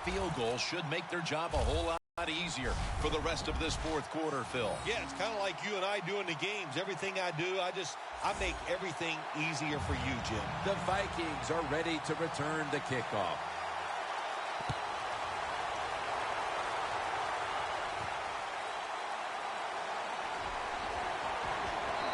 field goal should make their job a whole lot easier for the rest of this fourth quarter, Phil. Yeah, it's kind of like you and I do in the games. Everything I do, I make everything easier for you, Jim. The Vikings are ready to return the kickoff.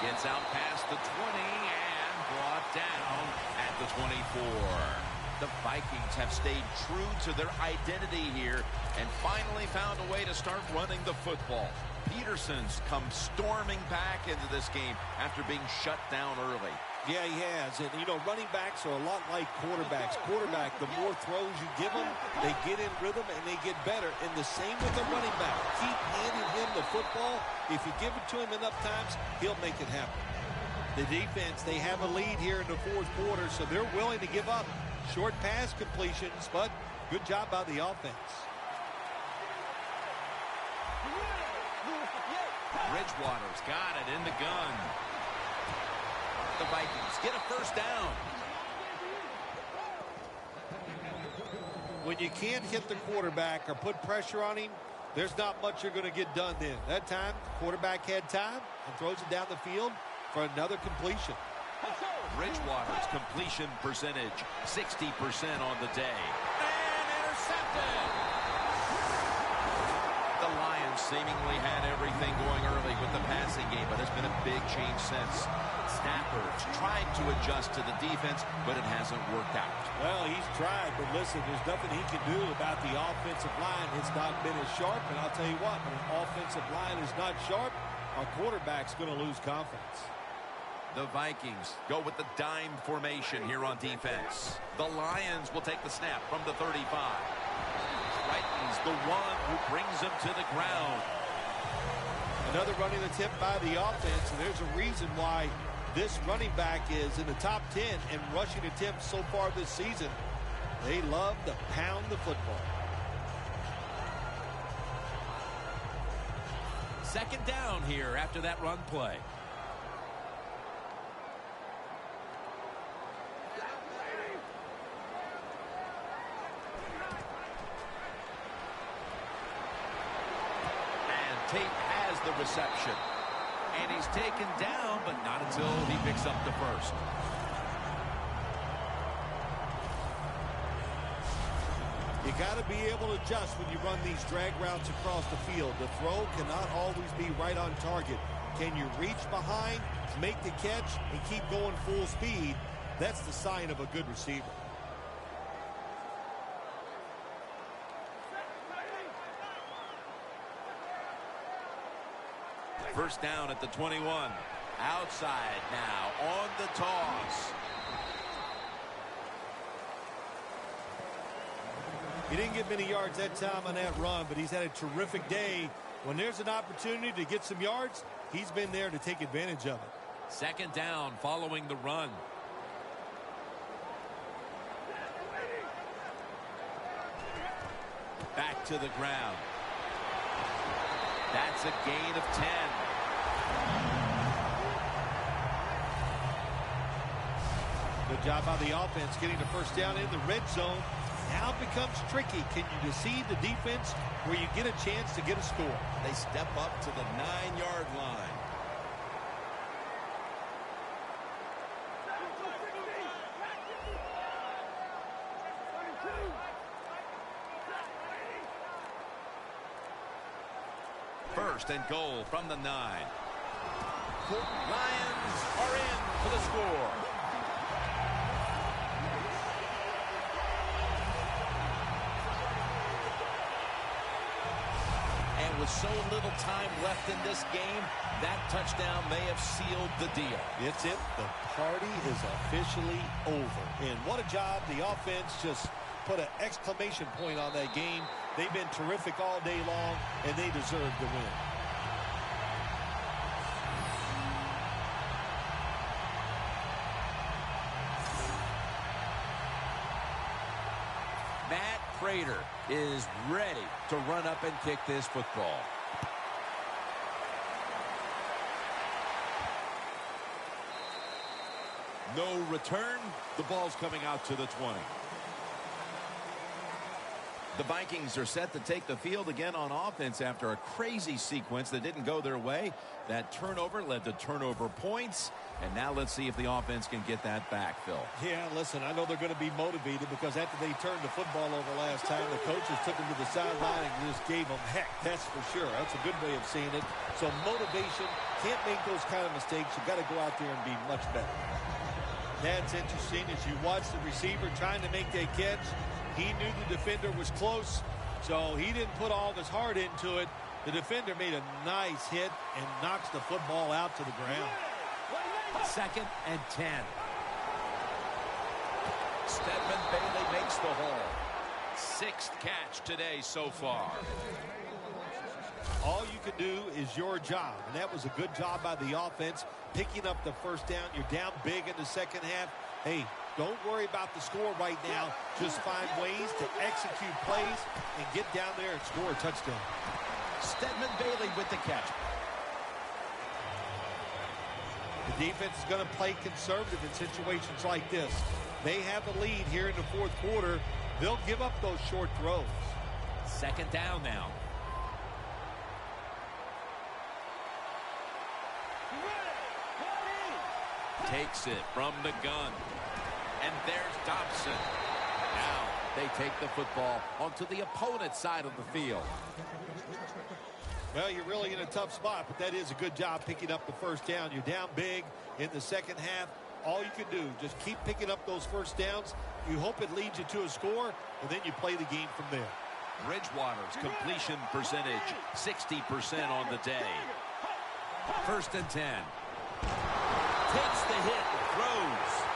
Gets out past the 20 and brought down at the 24. The Vikings have stayed true to their identity here and finally found a way to start running the football. Peterson's come storming back into this game after being shut down early. Yeah, he has. And, you know, running backs are a lot like quarterbacks. Quarterback, the more throws you give them, they get in rhythm and they get better. And the same with the running back. Keep handing him the football. If you give it to him enough times, he'll make it happen. The defense, they have a lead here in the fourth quarter, so they're willing to give up short pass completions, but good job by the offense. Bridgewater's got it in the gun. The Vikings get a first down. When you can't hit the quarterback or put pressure on him, there's not much you're going to get done then. That time, the quarterback had time and throws it down the field for another completion. Bridgewater's completion percentage, 60% on the day. And intercepted! The Lions seemingly had everything going early with the passing game, but it's been a big change since. Stafford's tried to adjust to the defense, but it hasn't worked out. Well, he's tried, but listen, there's nothing he can do about the offensive line. It's not been as sharp, and I'll tell you what, when an offensive line is not sharp, our quarterback's going to lose confidence. The Vikings go with the dime formation here on defense. The Lions will take the snap from the 35. Triton's the one who brings him to the ground. Another running attempt by the offense, and there's a reason why this running back is in the top 10 in rushing attempts so far this season. They love to pound the football. Second down here after that run play. Tate has the reception. And he's taken down, but not until he picks up the first. You got to be able to adjust when you run these drag routes across the field. The throw cannot always be right on target. Can you reach behind, make the catch, and keep going full speed? That's the sign of a good receiver. First down at the 21. Outside now on the toss. He didn't get many yards that time on that run, but he's had a terrific day. When there's an opportunity to get some yards, he's been there to take advantage of it. Second down following the run. Back to the ground. That's a gain of 10. Good job by the offense getting the first down in the red zone. Now it becomes tricky. Can you deceive the defense where you get a chance to get a score? They step up to the 9-yard line. First and goal from the 9. Lions are in for the score. And with so little time left in this game, that touchdown may have sealed the deal. It's it. The party is officially over. And what a job. The offense just put an exclamation point on that game. They've been terrific all day long, and they deserve the win. Matt Prater is ready to run up and kick this football. No return. The ball's coming out to the 20. The Vikings are set to take the field again on offense after a crazy sequence that didn't go their way. That turnover led to turnover points. And now let's see if the offense can get that back, Phil. Yeah, listen, I know they're going to be motivated because after they turned the football over last time, the coaches took them to the sideline and just gave them heck. That's for sure. That's a good way of seeing it. So motivation, can't make those kind of mistakes. You got to go out there and be much better. That's interesting as you watch the receiver trying to make that catch. He knew the defender was close, so he didn't put all of his heart into it. The defender made a nice hit and knocks the football out to the ground. 2nd and 10. Stedman Bailey makes the haul. 6th catch today so far. All you can do is your job, and that was a good job by the offense, picking up the first down. You're down big in the second half. Hey, don't worry about the score right now. Just find ways to execute plays and get down there and score a touchdown. Stedman Bailey with the catch. The defense is going to play conservative in situations like this. They have the lead here in the fourth quarter. They'll give up those short throws. 2nd down now. Takes it from the gun. And there's Dobson. Now they take the football onto the opponent's side of the field. Well, you're really in a tough spot, but that is a good job picking up the first down. You're down big in the second half. All you can do, just keep picking up those first downs. You hope it leads you to a score, and then you play the game from there. Bridgewater's completion percentage, 60% on the day. 1st and 10. Takes the hit, throws.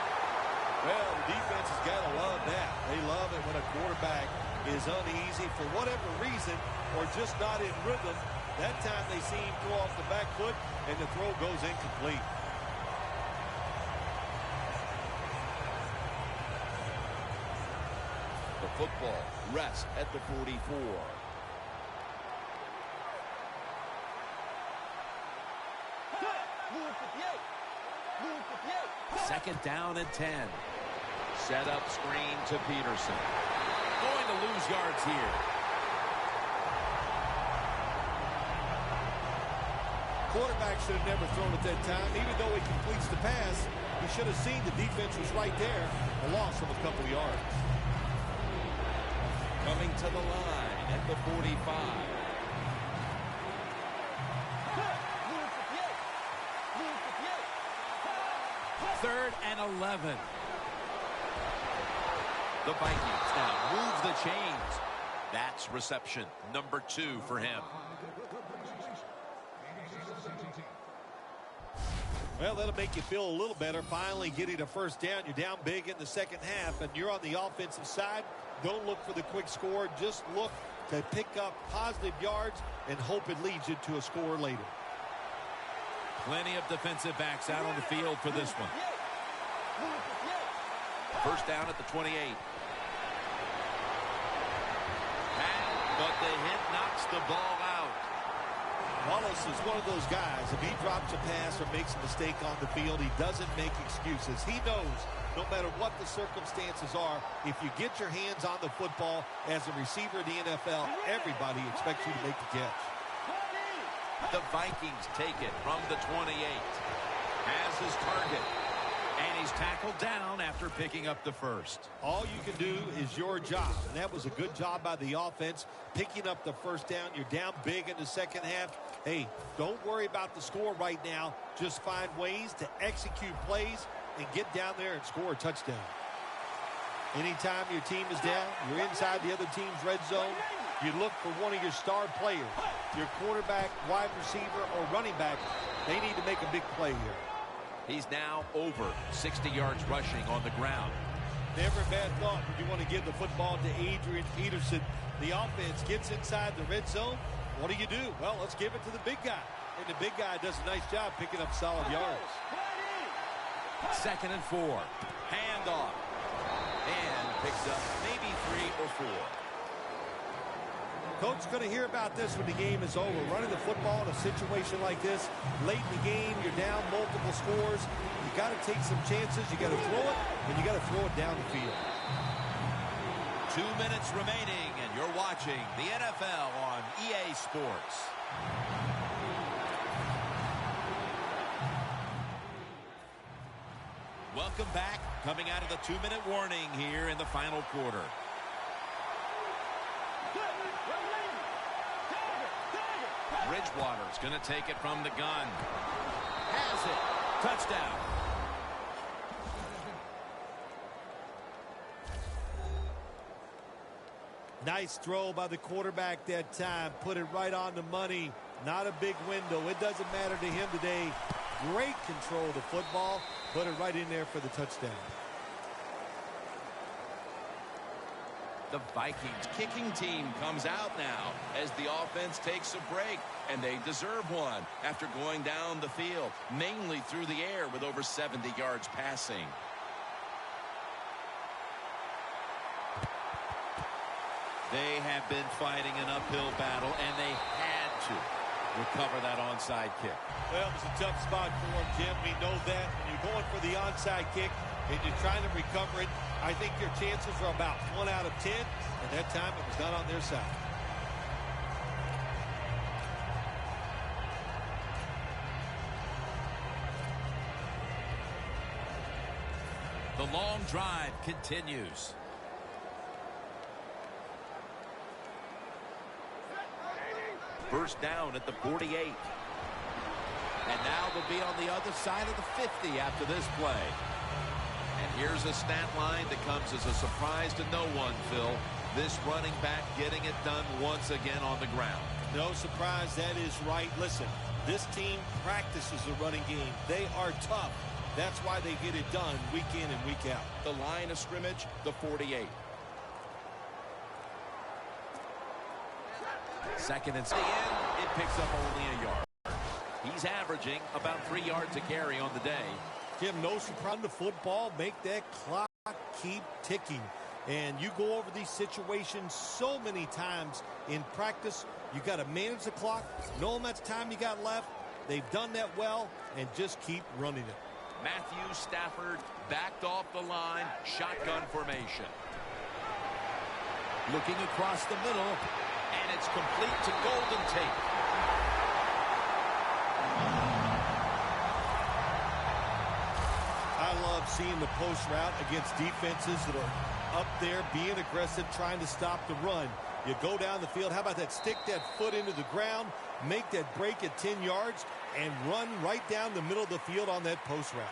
Well, the defense has got to love that. They love it when a quarterback is uneasy for whatever reason or just not in rhythm. That time they see him throw off the back foot, and the throw goes incomplete. The football rests at the 44. Second down and 10. Set up screen to Peterson. Going to lose yards here. Quarterback should have never thrown at that time. Even though he completes the pass, he should have seen the defense was right there. A loss of a couple yards. Coming to the line at the 45. 3rd and 11. The Vikings now move the chains. That's reception number 2 for him. Well, that'll make you feel a little better. Finally getting a first down. You're down big in the second half, and you're on the offensive side. Don't look for the quick score. Just look to pick up positive yards and hope it leads you to a score later. Plenty of defensive backs out on the field for this one. First down at the 28. But the hit knocks the ball out. Wallace is one of those guys. If he drops a pass or makes a mistake on the field, he doesn't make excuses. He knows no matter what the circumstances are, if you get your hands on the football as a receiver in the NFL, everybody expects you to make the catch. The Vikings take it from the 28. Has his target. And he's tackled down after picking up the first. All you can do is your job. And that was a good job by the offense, picking up the first down. You're down big in the second half. Hey, don't worry about the score right now. Just find ways to execute plays and get down there and score a touchdown. Anytime your team is down, you're inside the other team's red zone, you look for one of your star players, your quarterback, wide receiver, or running back. They need to make a big play here. He's now over 60 yards rushing on the ground. Never a bad thought when you want to give the football to Adrian Peterson. The offense gets inside the red zone. What do? Well, let's give it to the big guy. And the big guy does a nice job picking up solid yards. 2nd and 4. Handoff. And picks up maybe 3 or 4. Coach is going to hear about this when the game is over. Running the football in a situation like this, late in the game, you're down multiple scores. You got to take some chances. You got to throw it, and you got to throw it down the field. 2 minutes remaining, and you're watching the NFL on EA Sports. Welcome back. Coming out of the 2-minute warning here in the final quarter. Bridgewater's going to take it from the gun. Has it. Touchdown. Nice throw by the quarterback that time. Put it right on the money. Not a big window. It doesn't matter to him today. Great control of the football. Put it right in there for the touchdown. The Vikings kicking team comes out now as the offense takes a break, and they deserve one after going down the field, mainly through the air with over 70 yards passing. They have been fighting an uphill battle, and they had to recover that onside kick. Well, it was a tough spot for him, Jim. We know that. When you're going for the onside kick and you're trying to recover it, I think your chances are about 1 out of 10, and that time it was not on their side. The long drive continues. First down at the 48. And now they'll be on the other side of the 50 after this play. And here's a stat line that comes as a surprise to no one, Phil. This running back getting it done once again on the ground. No surprise, that is right. Listen, this team practices the running game. They are tough. That's why they get it done week in and week out. The line of scrimmage, the 48. Second and it picks up only a yard. He's averaging about 3 yards a carry on the day. Jim, no surprise, the football, make that clock keep ticking. And you go over these situations so many times in practice. You got to manage the clock, know how much time you got left. They've done that well, and just keep running it. Matthew Stafford backed off the line, shotgun formation. Looking across the middle, and it's complete to Golden Tate. I love seeing the post route against defenses that are up there being aggressive, trying to stop the run. You go down the field. How about that? Stick that foot into the ground, make that break at 10 yards, and run right down the middle of the field on that post route.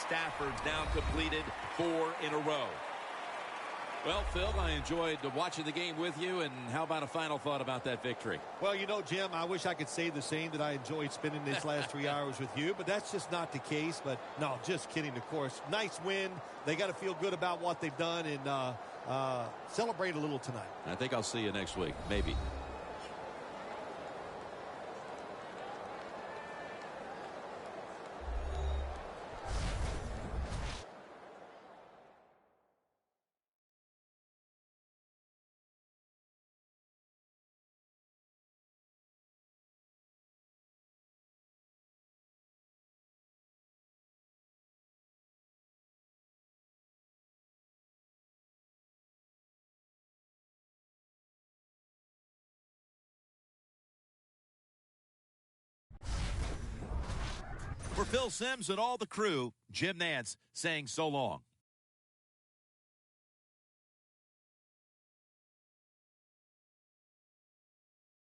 Stafford's now completed 4 in a row. Well, Phil, I enjoyed watching the game with you, and how about a final thought about that victory? Well, you know, Jim, I wish I could say the same, that I enjoyed spending these last 3 hours with you, but that's just not the case. But, no, just kidding, of course. Nice win. They got to feel good about what they've done and celebrate a little tonight. I think I'll see you next week, maybe. For Phil Simms and all the crew, Jim Nantz saying so long.